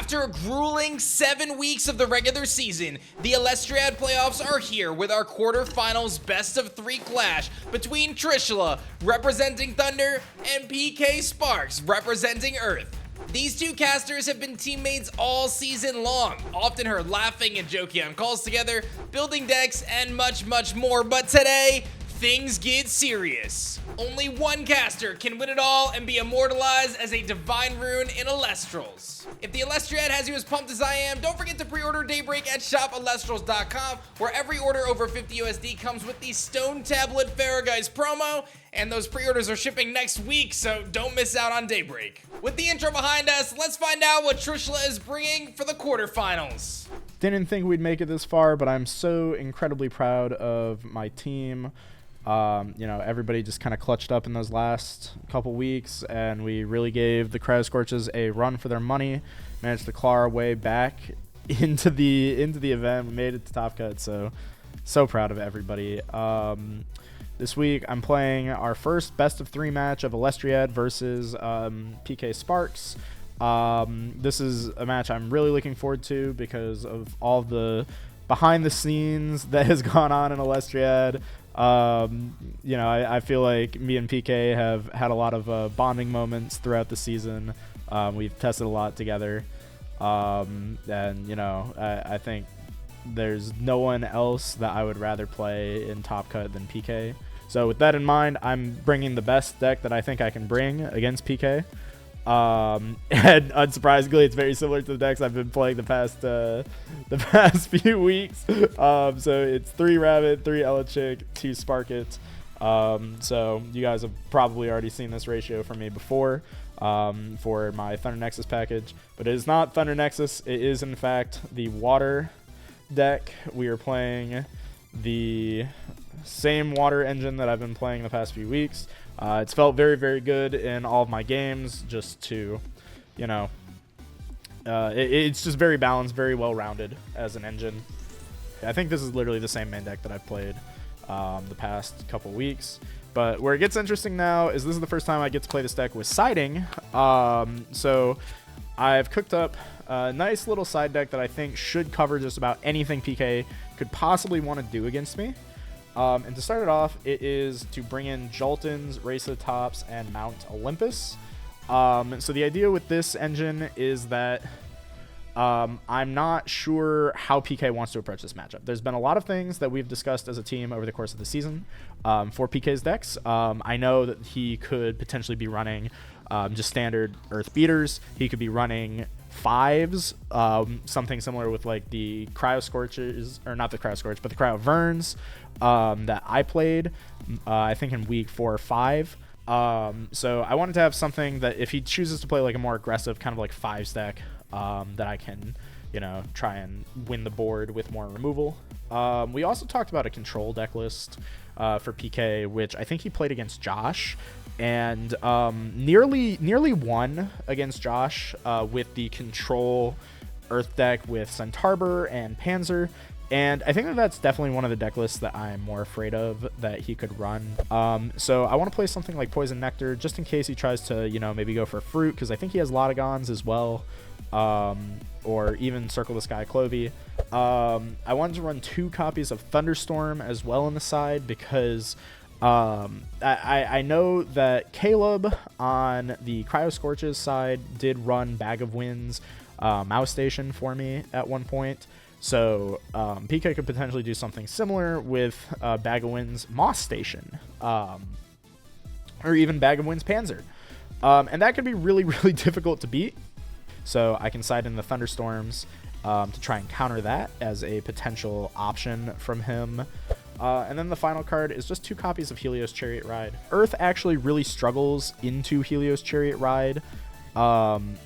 After a grueling 7 weeks of the regular season, the Elestriad playoffs are here with our quarterfinals best of 3 clash between Trishula, representing Thunder, and PKSparkxx, representing Earth. These two casters have been teammates all season long, often heard laughing and joking on calls together, building decks, and much, much more, but today, things get serious. Only one caster can win it all and be immortalized as a divine rune in Elestrals. If the Elestriad has you as pumped as I am, don't forget to pre-order Daybreak at shopelestrals.com, where every order over 50 USD comes with the Stone Tablet Farraguys promo, and those pre-orders are shipping next week, so don't miss out on Daybreak. With the intro behind us, let's find out what Trishula is bringing for the quarterfinals. Didn't think we'd make it this far, but I'm so incredibly proud of my team. Everybody just kind of clutched up in those last couple weeks, and we really gave the Cryoscorches a run for their money. Managed to claw our way back into the event. We made it to Top Cut, so proud of everybody. This week I'm playing our first best of 3 match of Elestriad versus PKSparkxx. This is a match I'm really looking forward to because of all the behind the scenes that has gone on in Elestriad. I feel like me and PK have had a lot of bonding moments throughout the season. We've tested a lot together. I think there's no one else that I would rather play in Top Cut than PK. So with that in mind, I'm bringing the best deck that I think I can bring against PK. And unsurprisingly, it's very similar to the decks I've been playing the past few weeks. So it's 3 Rabbit, 3 Elechick, 2 Sparkit. So you guys have probably already seen this ratio from me before for my Thunder Nexus package, but it is not Thunder Nexus. It is in fact the water deck. We are playing the same water engine that I've been playing the past few weeks. It's felt very, very good in all of my games, just to, it's just very balanced, very well-rounded as an engine. I think this is literally the same main deck that I've played the past couple weeks. But where it gets interesting now is this is the first time I get to play this deck with siding. So I've cooked up a nice little side deck that I think should cover just about anything PK could possibly want to do against me. And to start it off, it is to bring in Joltons, Race of the Tops, and Mount Olympus. So the idea with this engine is that I'm not sure how PK wants to approach this matchup. There's been a lot of things that we've discussed as a team over the course of the season for PK's decks. I know that he could potentially be running just standard Earth Beaters. He could be running 5s, something similar with like the Cryoscorches, or not the Cryoscorch, but the Cryo Verns that I played, I think in week 4 or 5. So I wanted to have something that if he chooses to play like a more aggressive kind of like 5 stack, that I can, try and win the board with more removal. We also talked about a control deck list for PK, which I think he played against Josh, and nearly won against Josh with the control Earth deck with Centaur and Panzer. And I think that that's definitely one of the deck lists that I'm more afraid of that he could run. So I want to play something like Poison Nectar just in case he tries to, maybe go for Fruit, because I think he has Lotagons as well, or even Circle the Sky Clovey. I wanted to run 2 copies of Thunderstorm as well on the side because I know that Caleb on the Cryoscorches side did run Bag of Winds Mouse Station for me at one point. So PK could potentially do something similar with Bag of Winds Moss Station, or even Bag of Winds Panzer. And that could be really, really difficult to beat. So I can side in the Thunderstorms to try and counter that as a potential option from him. And then the final card is just 2 copies of Helios Chariot Ride. Earth actually really struggles into Helios Chariot Ride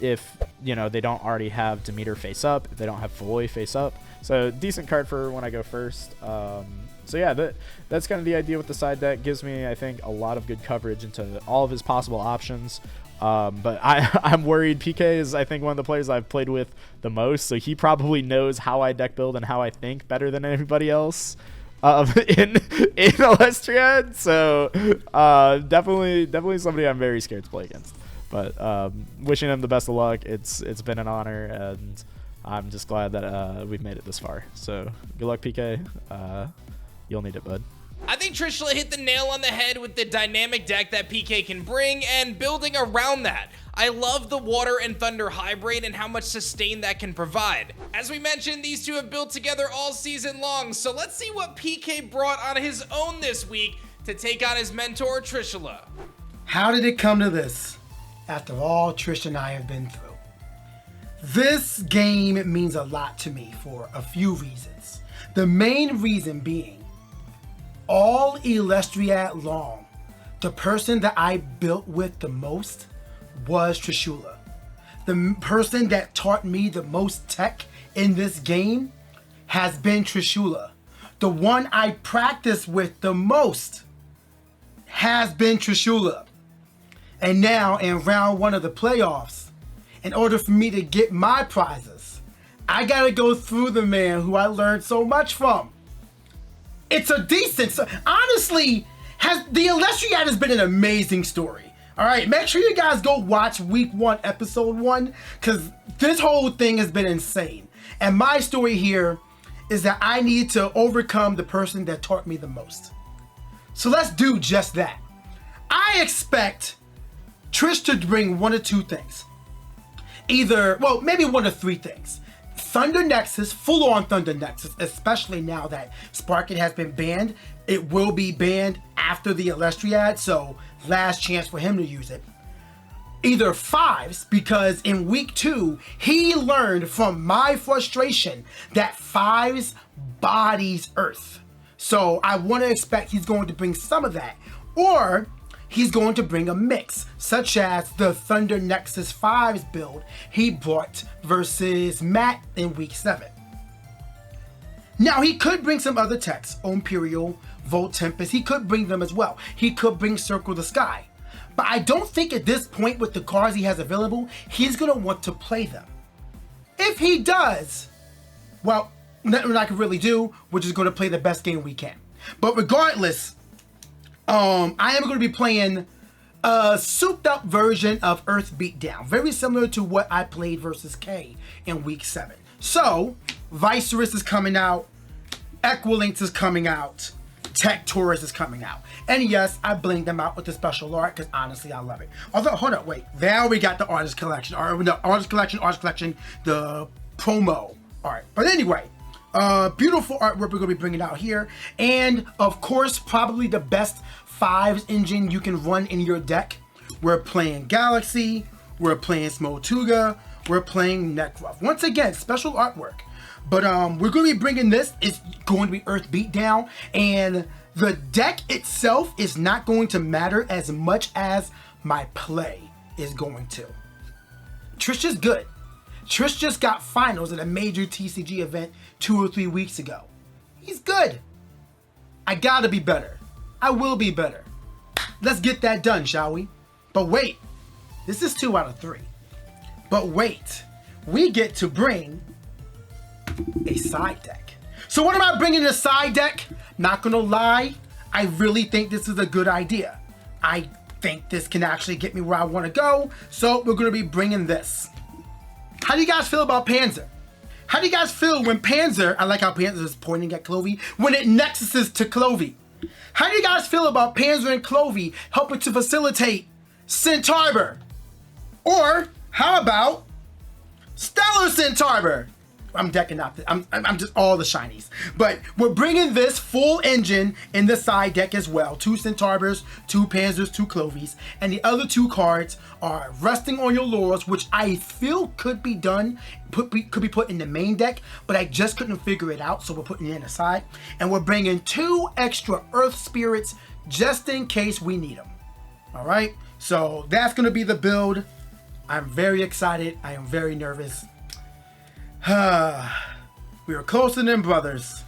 if, they don't already have Demeter face up, if they don't have Feloy face up. So decent card for when I go first. So yeah, that's kind of the idea with the side deck. Gives me, I think, a lot of good coverage into all of his possible options. But I'm worried. PK is, I think, one of the players I've played with the most, so he probably knows how I deck build and how I think better than anybody else in Elestriad. So definitely somebody I'm very scared to play against. But wishing him the best of luck. It's been an honor, and I'm just glad that we've made it this far. So good luck, PK. You'll need it, bud. I think Trishula hit the nail on the head with the dynamic deck that PK can bring and building around that. I love the Water and Thunder hybrid and how much sustain that can provide. As we mentioned, these two have built together all season long, so let's see what PK brought on his own this week to take on his mentor, Trishula. How did it come to this? After all Trish and I have been through. This game means a lot to me for a few reasons. The main reason being, all Elestriad long, the person that I built with the most was Trishula. The person that taught me the most tech in this game has been Trishula. The one I practice with the most has been Trishula. And now in round 1 of the playoffs, in order for me to get my prizes, I gotta go through the man who I learned so much from. It's a decent, honestly, the Elestriad has been an amazing story. All right, make sure you guys go watch week 1, episode 1, because this whole thing has been insane. And my story here is that I need to overcome the person that taught me the most. So let's do just that. I expect Trish to bring 1 or 2 things. Either, well, maybe 1 or 3 things. Thunder Nexus, full-on Thunder Nexus, especially now that Sparkit has been banned. It will be banned after the Elestriad, so last chance for him to use it. Either 5s, because in week 2, he learned from my frustration that 5s bodies Earth. So I want to expect he's going to bring some of that. Or he's going to bring a mix, such as the Thunder Nexus 5s build he brought versus Matt in week 7. Now, he could bring some other techs, Imperial, Volt Tempest, he could bring them as well. He could bring Circle the Sky. But I don't think at this point with the cards he has available, he's going to want to play them. If he does, well, nothing I can really do, we're just going to play the best game we can. But regardless, I am going to be playing a souped up version of Earth Beatdown, very similar to what I played versus K in week 7. So, Viserys is coming out, Equilinx is coming out, Tech Taurus is coming out. And yes, I blinged them out with the special art because honestly, I love it. Although, hold up, wait. Now we got the artist collection, artist collection, the promo art. But anyway, beautiful artwork we're going to be bringing out here. And of course, probably the best 5s engine you can run in your deck. We're playing Galaxy, we're playing Smotuga, we're playing Necruff. Once again, special artwork. But we're going to be bringing this. It's going to be Earth Beatdown. And the deck itself is not going to matter as much as my play is going to. Trish is good. Trish just got finals at a major TCG event 2 or 3 weeks ago. He's good. I gotta be better. I will be better. Let's get that done, shall we? But wait, this is 2 out of 3. But wait, we get to bring a side deck. So what am I bringing in a side deck? Not gonna lie, I really think this is a good idea. I think this can actually get me where I want to go. So we're gonna be bringing this. How do you guys feel about Panzer? How do you guys feel when Panzer, I like how Panzer is pointing at Clovey, when it nexuses to Clovey? How do you guys feel about Panzer and Clovey helping to facilitate Centaur? Or how about Stellar Centaur? I'm decking out. I'm just all the shinies. But we're bringing this full engine in the side deck as well. 2 Centaurs, 2 Panzers, 2 Clovies. And the other 2 cards are Resting on Your Laurels, which I feel could be done, could be put in the main deck, but I just couldn't figure it out, so we're putting it in the side. And we're bringing 2 extra Earth Spirits just in case we need them. All right? So that's going to be the build. I'm very excited. I am very nervous. We were closer than brothers,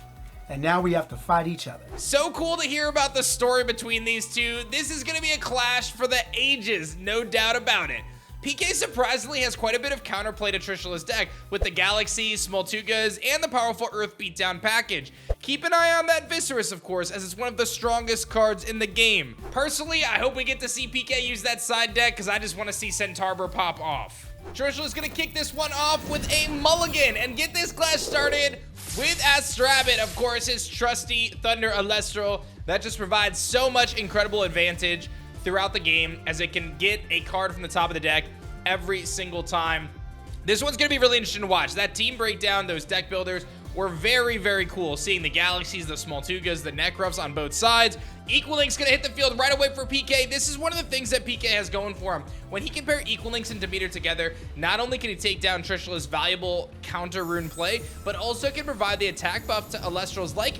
and now we have to fight each other. So cool to hear about the story between these two. This is going to be a clash for the ages, no doubt about it. PK surprisingly has quite a bit of counterplay to Trishula's deck with the Galaxy, Smoltugas, and the powerful Earth Beatdown package. Keep an eye on that Viserys, of course, as it's one of the strongest cards in the game. Personally, I hope we get to see PK use that side deck because I just want to see Centarbor pop off. Trishula's gonna kick this one off with a mulligan and get this clash started with Astrabit, of course, his trusty Thunder Elestral. That just provides so much incredible advantage throughout the game as it can get a card from the top of the deck every single time. This one's gonna be really interesting to watch. That team breakdown, those deck builders were very, very cool. Seeing the Galaxies, the Smoltugas, the Necrofs on both sides. Equalink's gonna hit the field right away for PK. This is one of the things that PK has going for him. When he can pair Equalinks and Demeter together, not only can he take down Trishula's valuable counter rune play, but also can provide the attack buff to Elestrals like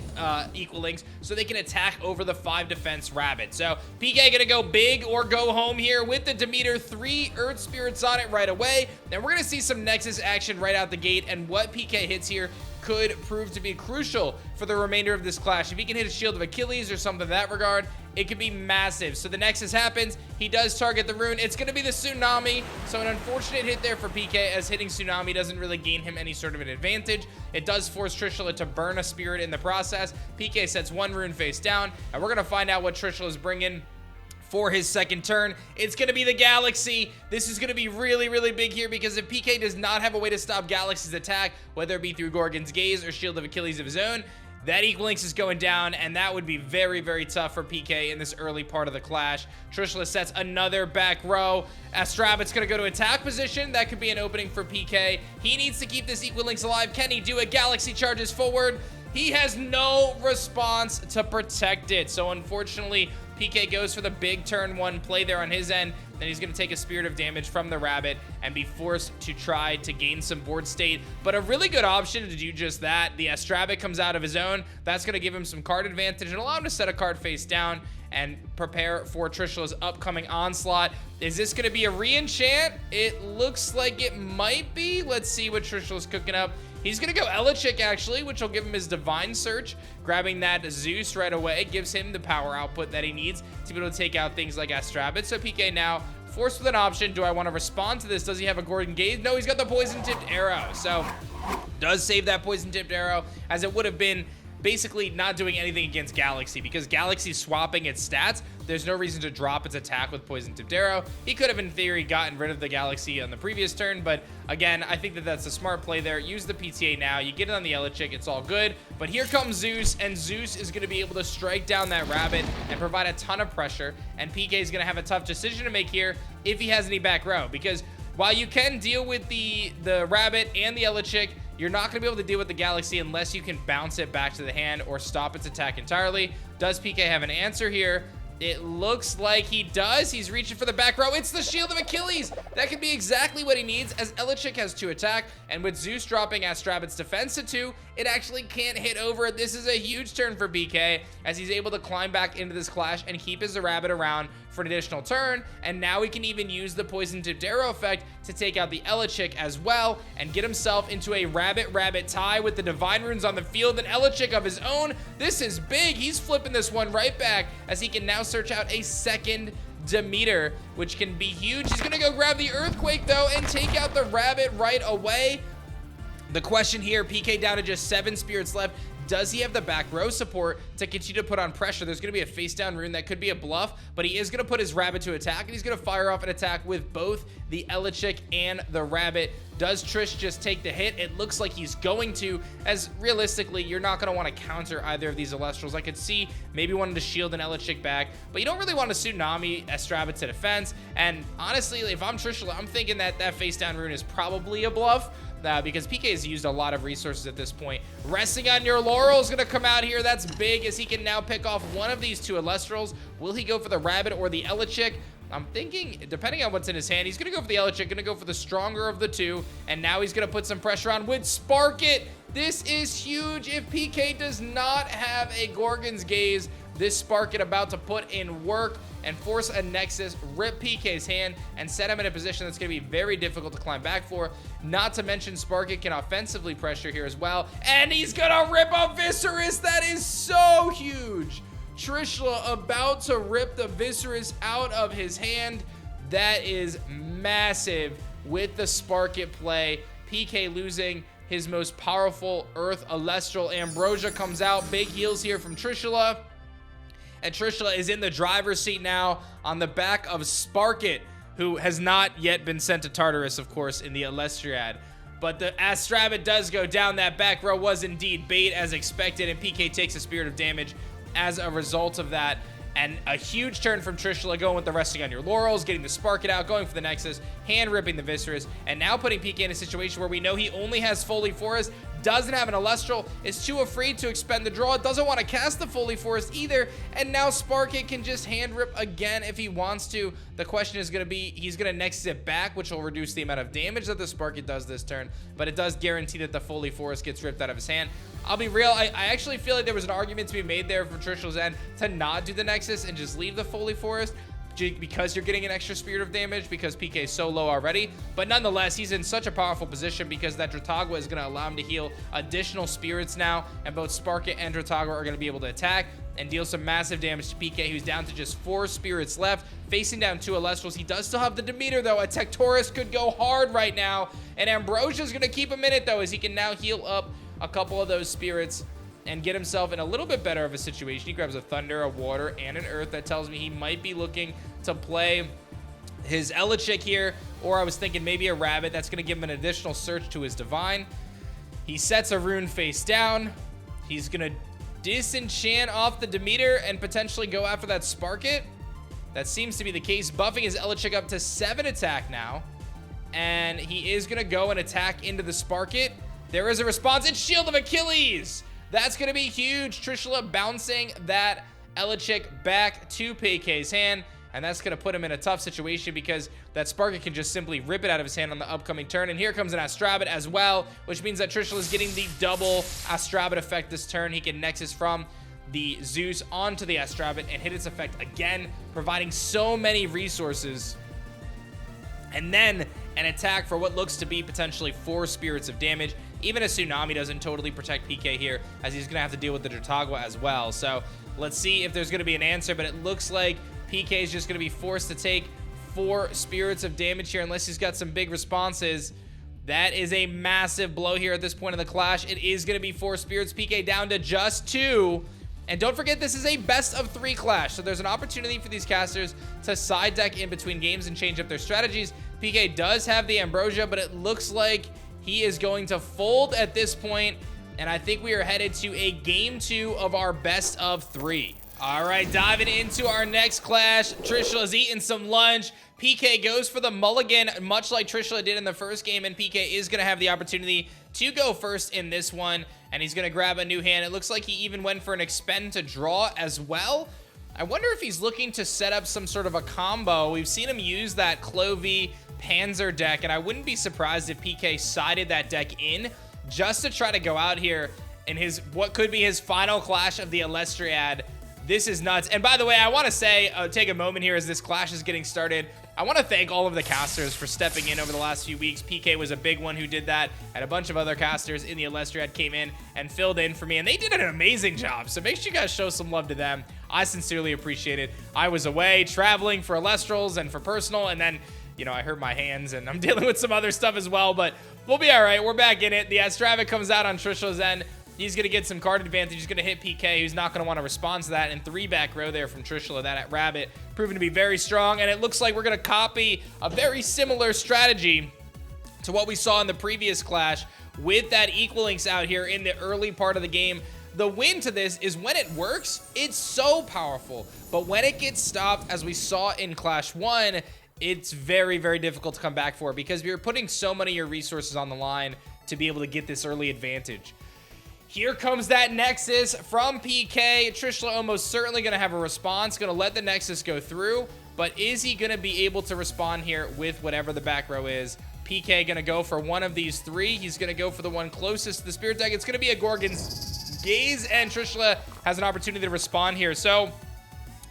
Equalinks so they can attack over the 5 defense Rabbit. So PK gonna go big or go home here with the Demeter, 3 Earth Spirits on it right away. Then we're gonna see some Nexus action right out the gate, and what PK hits here could prove to be crucial for the remainder of this clash. If he can hit a Shield of Achilles or something in that regard, it could be massive. So the Nexus happens. He does target the rune. It's going to be the Tsunami. So an unfortunate hit there for PK, as hitting Tsunami doesn't really gain him any sort of an advantage. It does force Trishula to burn a Spirit in the process. PK sets 1 rune face down, and we're going to find out what Trishula's bringing for his second turn. It's going to be the Galaxy. This is going to be really, really big here because if PK does not have a way to stop Galaxy's attack, whether it be through Gorgon's Gaze or Shield of Achilles of his own, that Equalinks is going down, and that would be very, very tough for PK in this early part of the clash. Trishula sets another back row. Astrabit's going to go to attack position. That could be an opening for PK. He needs to keep this Equalinks alive. Can he do it? Galaxy charges forward. He has no response to protect it. So unfortunately, PK goes for the big turn 1 play there on his end. Then he's going to take a Spirit of damage from the Rabbit and be forced to try to gain some board state. But a really good option to do just that. The Astrabit comes out of his own. That's going to give him some card advantage and allow him to set a card face down and prepare for Trishula's upcoming onslaught. Is this going to be a re-enchant? It looks like it might be. Let's see what Trishula's cooking up. He's going to go Elechick, actually, which will give him his Divine Search. Grabbing that Zeus right away gives him the power output that he needs to be able to take out things like Astrabit. So PK now forced with an option. Do I want to respond to this? Does he have a Gorgon Gaze? No, he's got the Poison-Tipped Arrow. So does save that Poison-Tipped Arrow, as it would have been basically not doing anything against Galaxy because Galaxy's swapping its stats. There's no reason to drop its attack with Poison-Tipped Arrow. He could have, in theory, gotten rid of the Galaxy on the previous turn, but again, I think that that's a smart play there. Use the PTA now. You get it on the Elechick. It's all good. But here comes Zeus, and Zeus is going to be able to strike down that Rabbit and provide a ton of pressure, and PK is going to have a tough decision to make here if he has any back row, because while you can deal with the Rabbit and the Elechick, you're not going to be able to deal with the Galaxy unless you can bounce it back to the hand or stop its attack entirely. Does PK have an answer here? It looks like he does. He's reaching for the back row. It's the Shield of Achilles. That could be exactly what he needs, as Elechick has 2 attack, and with Zeus dropping Astrabit's defense to 2, it actually can't hit over. This is a huge turn for PK, as he's able to climb back into this clash and keep his Rabbit around for an additional turn, and now he can even use the Poison-Tipped Arrow effect to take out the Elechick as well and get himself into a Rabbit-Rabbit tie with the Divine Runes on the field and Elechick of his own. This is big. He's flipping this one right back, as he can now search out a second Demeter, which can be huge. He's gonna go grab the Earthquake though and take out the Rabbit right away. The question here, PK down to just 7 spirits left. Does he have the back row support to continue to put on pressure? There's going to be a face down rune that could be a bluff, but he is going to put his Rabbit to attack, and he's going to fire off an attack with both the Elechick and the Rabbit. Does Trish just take the hit? It looks like he's going to, as realistically, you're not going to want to counter either of these Elestrals. I could see maybe wanting to shield an Elechick back, but you don't really want to Tsunami Astrabit to defense. And honestly, if I'm Trishula, I'm thinking that that face down rune is probably a bluff. Because PK has used a lot of resources at this point. Resting on your laurels going to come out here. That's big, as he can now pick off one of these 2 Elestrals. Will he go for the Rabbit or the Elechick? I'm thinking, depending on what's in his hand, he's going to go for the Elechick, going to go for the stronger of the 2. And now he's going to put some pressure on with Spark It. This is huge. If PK does not have a Gorgon's Gaze, this Spark It about to put in work and force a Nexus, rip PK's hand, and set him in a position that's going to be very difficult to climb back for. Not to mention, Spark It can offensively pressure here as well. And he's going to rip a Viserys. That is so huge. Trishula about to rip the Viserys out of his hand. That is massive with the Spark It play. PK losing his most powerful Earth Elestral. Ambrosia comes out. Big heals here from Trishula. And Trishula is in the driver's seat now on the back of Spark It, who has not yet been sent to Tartarus, of course, in the Elestriad. But the Astrabit does go down. That back row was indeed bait as expected, and PK takes a Spirit of Damage as a result of that. And a huge turn from Trishula, going with the resting on your laurels, getting the Spark It out, going for the Nexus, hand ripping the Viscerous, and now putting PK in a situation where we know he only has Foley Forest, doesn't have an Elestral, is too afraid to expend the draw, doesn't want to cast the Foley Forest either, and now Spark It can just hand rip again if he wants to. The question is going to be, he's going to Nexus it back, which will reduce the amount of damage that the Spark It does this turn, but it does guarantee that the Foley Forest gets ripped out of his hand. I'll be real, I actually feel like there was an argument to be made there from Trishula's end to not do the Nexus and just leave the Foley Forest, because you're getting an extra Spirit of Damage because PK is so low already. But nonetheless, he's in such a powerful position because that Dratagua is going to allow him to heal additional spirits now, and both Spark It and Dratagua are going to be able to attack and deal some massive damage to PK, who's down to just 4 spirits left, facing down 2 Elestrals. He does still have the Demeter, though. A Tectorus could go hard right now, and Ambrosia is going to keep him in it, though, as he can now heal up a couple of those spirits and get himself in a little bit better of a situation. He grabs a Thunder, a Water, and an Earth. That tells me he might be looking to play his Elechick here, or I was thinking maybe a Rabbit. That's going to give him an additional search to his Divine. He sets a Rune face down. He's going to disenchant off the Demeter and potentially go after that Spark It. That seems to be the case, buffing his Elechick up to 7 attack now. And he is going to go and attack into the Spark It. There is a response. It's Shield of Achilles. That's going to be huge. Trishula bouncing that Elechick back to PK's hand, and that's going to put him in a tough situation because that Spark It can just simply rip it out of his hand on the upcoming turn. And here comes an Astrabit as well, which means that Trishula is getting the double Astrabit effect this turn. He can Nexus from the Zeus onto the Astrabit and hit its effect again, providing so many resources. And then an attack for what looks to be potentially 4 spirits of damage. Even a Tsunami doesn't totally protect PK here, as he's going to have to deal with the Dratagua as well. So let's see if there's going to be an answer, but it looks like PK is just going to be forced to take 4 spirits of damage here unless he's got some big responses. That is a massive blow here at this point in the clash. It is going to be 4 spirits. PK down to just 2. And don't forget, this is a best of 3 clash, so there's an opportunity for these casters to side deck in between games and change up their strategies. PK does have the Ambrosia, but it looks like he is going to fold at this point, and I think we are headed to a game 2 of our best of 3. All right, diving into our next clash. Trishula's eating some lunch. PK goes for the mulligan, much like Trishula did in the first game, and PK is going to have the opportunity to go first in this one, and he's going to grab a new hand. It looks like he even went for an expend to draw as well. I wonder if he's looking to set up some sort of a combo. We've seen him use that Clovey Panzer deck, and I wouldn't be surprised if PK sided that deck in just to try to go out here in his what could be his final clash of the Elestriad. This is nuts. And by the way, I want to say, take a moment here as this clash is getting started. I want to thank all of the casters for stepping in over the last few weeks. PK was a big one who did that, and a bunch of other casters in the Elestriad came in and filled in for me, and they did an amazing job. So make sure you guys show some love to them. I sincerely appreciate it. I was away traveling for Elestrals and for personal, and then, you know, I hurt my hands, and I'm dealing with some other stuff as well, but we'll be all right. We're back in it. The Astrabit comes out on Trishula's end. He's going to get some card advantage. He's going to hit PK, who's not going to want to respond to that. And 3 back row there from Trishula. That at Rabbit proven to be very strong. And it looks like we're going to copy a very similar strategy to what we saw in the previous clash with that Equalinks out here in the early part of the game. The win to this is when it works, it's so powerful. But when it gets stopped, as we saw in Clash 1, it's very, very difficult to come back for because you're putting so many of your resources on the line to be able to get this early advantage. Here comes that Nexus from PK. Trishula almost certainly going to have a response, going to let the Nexus go through, but is he going to be able to respond here with whatever the back row is? PK going to go for one of these 3. He's going to go for the one closest to the Spirit deck. It's going to be a Gorgon's Gaze, and Trishula has an opportunity to respond here. So,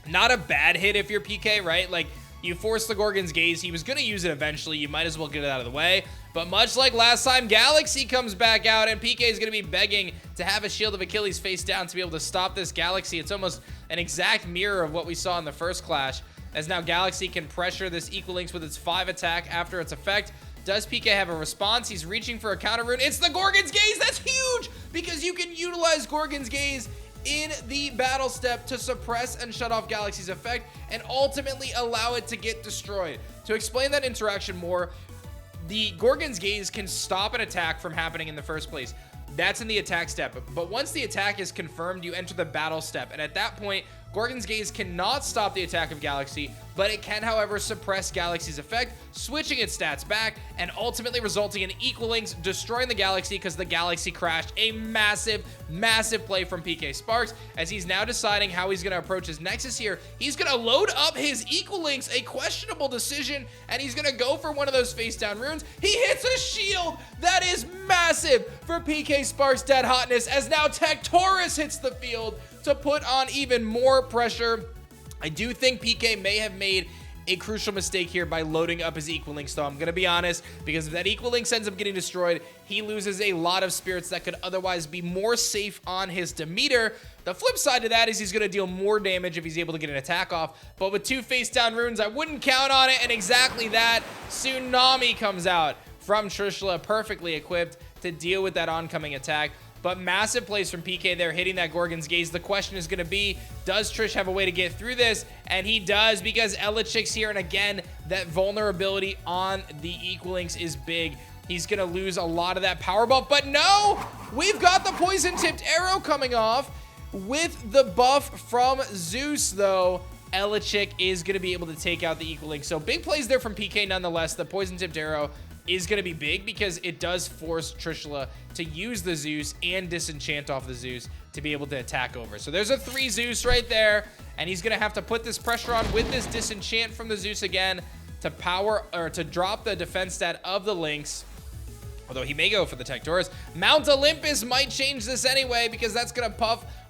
not a bad hit if you're PK, right? Like, you force the Gorgon's Gaze. He was going to use it eventually. You might as well get it out of the way. But much like last time, Galaxy comes back out, and PK is going to be begging to have a Shield of Achilles face down to be able to stop this Galaxy. It's almost an exact mirror of what we saw in the first clash. as now Galaxy can pressure this Equal Links with its 5 attack after its effect. Does PK have a response? He's reaching for a counter rune. It's the Gorgon's Gaze. That's huge because you can utilize Gorgon's Gaze in the battle step to suppress and shut off Galaxy's effect and ultimately allow it to get destroyed. To explain that interaction more, the Gorgon's Gaze can stop an attack from happening in the first place. That's in the attack step. But once the attack is confirmed, you enter the battle step. And at that point, Gorgon's Gaze cannot stop the attack of Galaxy, but it can, however, suppress Galaxy's effect, switching its stats back, and ultimately resulting in Equal Links destroying the Galaxy because the Galaxy crashed. A massive, massive play from PKSparkxx, as he's now deciding how he's going to approach his Nexus here. He's going to load up his Equal Links, a questionable decision, and he's going to go for one of those face down runes. He hits a shield. That is massive for PKSparkxx Dead Hotness, as now Tectorus hits the field to put on even more pressure. I do think PK may have made a crucial mistake here by loading up his Equal Links, though. I'm going to be honest, because if that Equal Links ends up getting destroyed, he loses a lot of spirits that could otherwise be more safe on his Demeter. The flip side to that is he's going to deal more damage if he's able to get an attack off, but with 2 face down runes, I wouldn't count on it, and exactly that, Tsunami comes out from Trishula, perfectly equipped to deal with that oncoming attack. But massive plays from PK there, hitting that Gorgon's Gaze. The question is going to be, does Trish have a way to get through this? And he does, because Elestrals here, and again, that vulnerability on the Equal Links is big. He's going to lose a lot of that power buff, but no! We've got the poison-tipped arrow coming off. With the buff from Zeus, though, Elestrals is going to be able to take out the Equal Link. So big plays there from PK nonetheless. The poison-tipped arrow is going to be big because it does force Trishula to use the Zeus and disenchant off the Zeus to be able to attack over. So there's a 3 Zeus right there, and he's going to have to put this pressure on with this disenchant from the Zeus again to power or to drop the defense stat of the Lynx. Although he may go for the Tectorus. Mount Olympus might change this anyway, because that's going to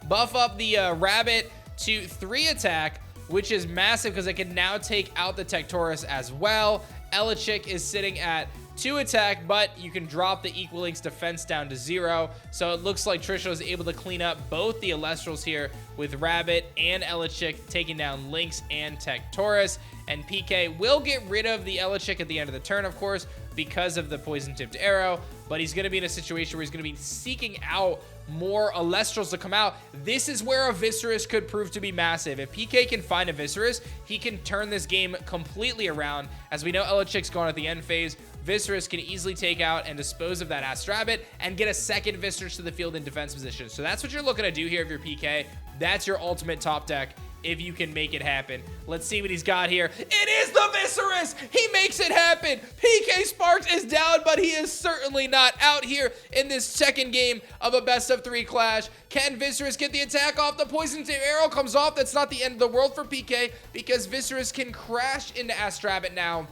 buff up the Rabbit to 3 attack, which is massive because it can now take out the Tectorus as well. Elestrals is sitting at 2 attack, but you can drop the Equal Links defense down to 0. So it looks like Trishula is able to clean up both the Elestrals here with Rabbit and Elestrals taking down Lynx and Tectorus. And PK will get rid of the Elestrals at the end of the turn, of course, because of the poison-tipped arrow. But he's going to be in a situation where he's going to be seeking out more Elestrals to come out. This is where a Viscerus could prove to be massive. If PK can find a Viscerus, he can turn this game completely around. As we know, Elestrals gone at the end phase. Viscerus can easily take out and dispose of that Astrabbit and get a second Viscerus to the field in defense position. So that's what you're looking to do here if you're PK. That's your ultimate top deck if you can make it happen. Let's see what he's got here. It is the Viscerus! He makes it happen! PKSparkxx is down, but he is certainly not out here in this second game of a best-of-3 clash. Can Viscerus get the attack off? The poison arrow comes off. That's not the end of the world for PK, because Viscerus can crash into Astrabbit now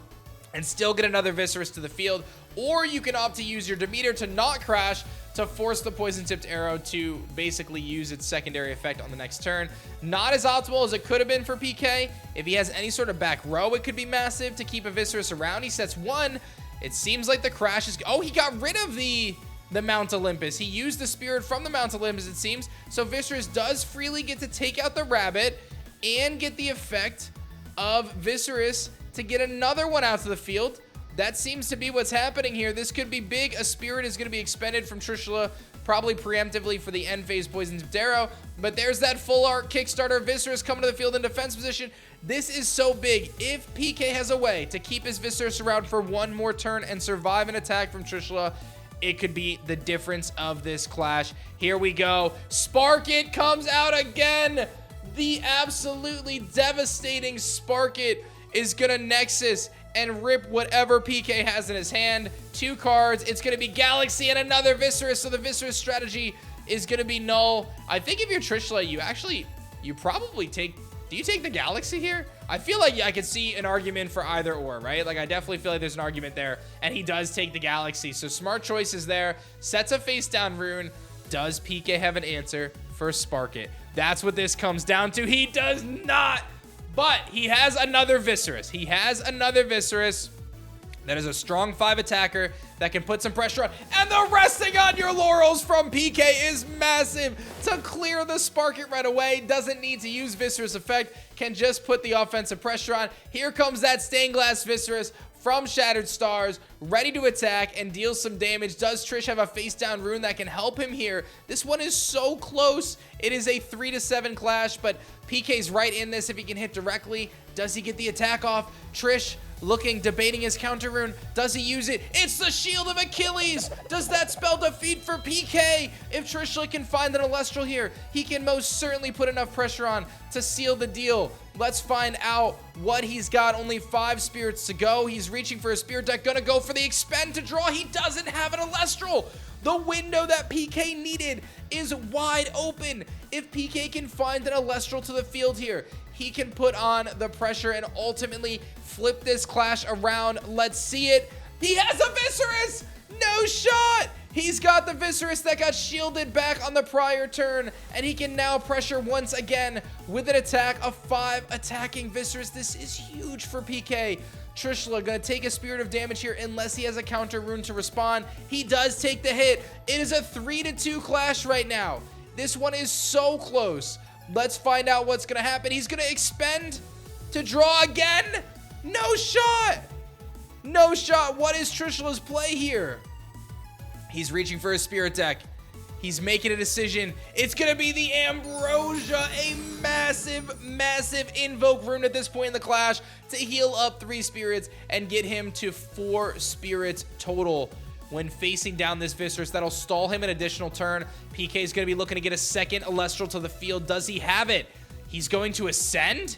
and still get another Viscerus to the field, or you can opt to use your Demeter to not crash to force the poison-tipped arrow to basically use its secondary effect on the next turn. Not as optimal as it could have been for PK. If he has any sort of back row, it could be massive to keep a Viscerus around. He sets 1. It seems like the crash is... Oh, he got rid of the Mount Olympus. He used the spirit from the Mount Olympus, it seems. So Viscerus does freely get to take out the Rabbit and get the effect of Viscerus to get another one out to the field. That seems to be what's happening here. This could be big. A spirit is going to be expended from Trishula, probably preemptively for the end phase Poison Darrow. But there's that full art Kickstarter. Viscerus coming to the field in defense position. This is so big. If PK has a way to keep his Viscerus around for one more turn and survive an attack from Trishula, it could be the difference of this clash. Here we go. Spark It comes out again. The absolutely devastating Spark It is going to Nexus and rip whatever PK has in his hand. 2 cards. It's going to be Galaxy and another Viscerus, so the Viscerus strategy is going to be null. I think if you're Trishula, you probably take... Do you take the Galaxy here? I feel like I could see an argument for either or, right? Like, I definitely feel like there's an argument there, and he does take the Galaxy. So smart choices there. Sets a face down rune. Does PK have an answer for Spark It? That's what this comes down to. He does not. But he has another Viscerus. He has another Viscerus that is a strong 5 attacker that can put some pressure on. And the resting on your laurels from PK is massive to clear the Spark It right away. Doesn't need to use Viscerous effect. Can just put the offensive pressure on. Here comes that Stained Glass Viscerous from Shattered Stars, ready to attack and deal some damage. Does Trish have a face down rune that can help him here? This one is so close. It is a 3-7 clash, but PK's right in this if he can hit directly. Does he get the attack off? Trish looking, debating his counter rune. Does he use it? It's the Shield of Achilles. Does that spell defeat for PK? If Trishula can find an Elestral here, he can most certainly put enough pressure on to seal the deal. Let's find out what he's got. Only 5 spirits to go. He's reaching for a spirit deck. Gonna go for the expend to draw. He doesn't have an Elestral. The window that PK needed is wide open. If PK can find an Elestral to the field here, he can put on the pressure and ultimately flip this clash around. Let's see it. He has a Viscerous! No shot! He's got the Viscerous that got shielded back on the prior turn, and he can now pressure once again with an attack of 5 attacking Viscerous. This is huge for PK. Trishula gonna take a Spirit of damage here unless he has a counter rune to respond. He does take the hit. It is a 3-2 clash right now. This one is so close. Let's find out what's gonna happen. He's gonna expend to draw again. No shot. No shot. What is Trishula's play here? He's reaching for his spirit deck. He's making a decision. It's gonna be the Ambrosia, a massive, massive invoke rune at this point in the clash to heal up 3 spirits and get him to 4 spirits total. When facing down this Viscerous, that'll stall him an additional turn. PK is gonna be looking to get a second Elestral to the field. Does he have it? He's going to ascend?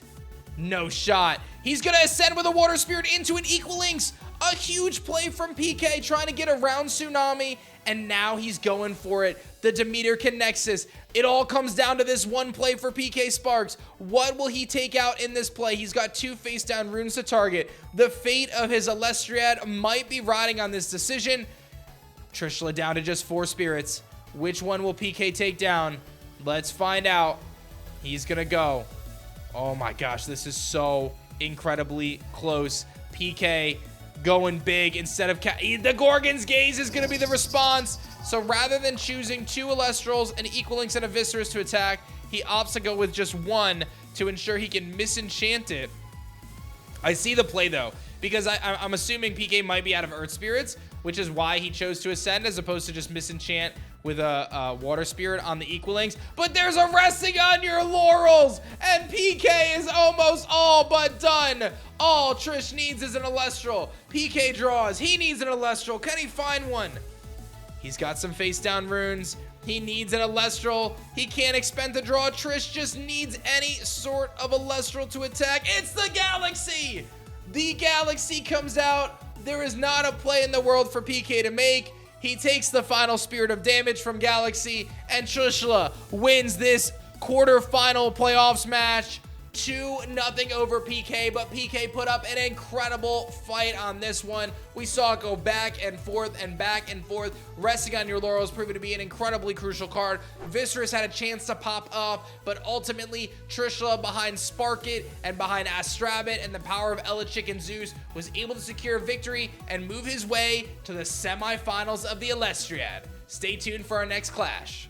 No shot. He's gonna ascend with a Water Spirit into an Equal Links. A huge play from PK trying to get around Tsunami, and now he's going for it. The Demeter Nexus. It all comes down to this one play for PKSparkxx. What will he take out in this play? He's got 2 face down runes to target. The fate of his Elestriad might be riding on this decision. Trishula down to just 4 spirits. Which one will PK take down? Let's find out. He's gonna go. Oh my gosh, this is so incredibly close. PK going big instead of the Gorgon's Gaze is gonna be the response. So rather than choosing 2 Elestrals, an Equal Links, and a Viscerous to attack, he opts to go with just 1 to ensure he can misenchant it. I see the play though, because I'm assuming PK might be out of Earth Spirits, which is why he chose to ascend as opposed to just misenchant with a Water Spirit on the Equal Links. But there's a resting on your laurels, and PK is almost all but done. All Trish needs is an Elestral. PK draws. He needs an Elestral. Can he find one? He's got some face down runes. He needs an Elestral. He can't expend to draw. Trish just needs any sort of Elestral to attack. It's the Galaxy! The Galaxy comes out. There is not a play in the world for PK to make. He takes the final Spirit of damage from Galaxy, and Trishula wins this quarterfinal playoffs match. 2-0 over PK, but PK put up an incredible fight on this one. We saw it go back and forth and back and forth. Resting on your laurels proving to be an incredibly crucial card. Viscerous had a chance to pop up, but ultimately Trishula behind Spark It and behind Astrabit and the power of Elechick and Zeus was able to secure a victory and move his way to the semifinals of the Elestriad. Stay tuned for our next clash.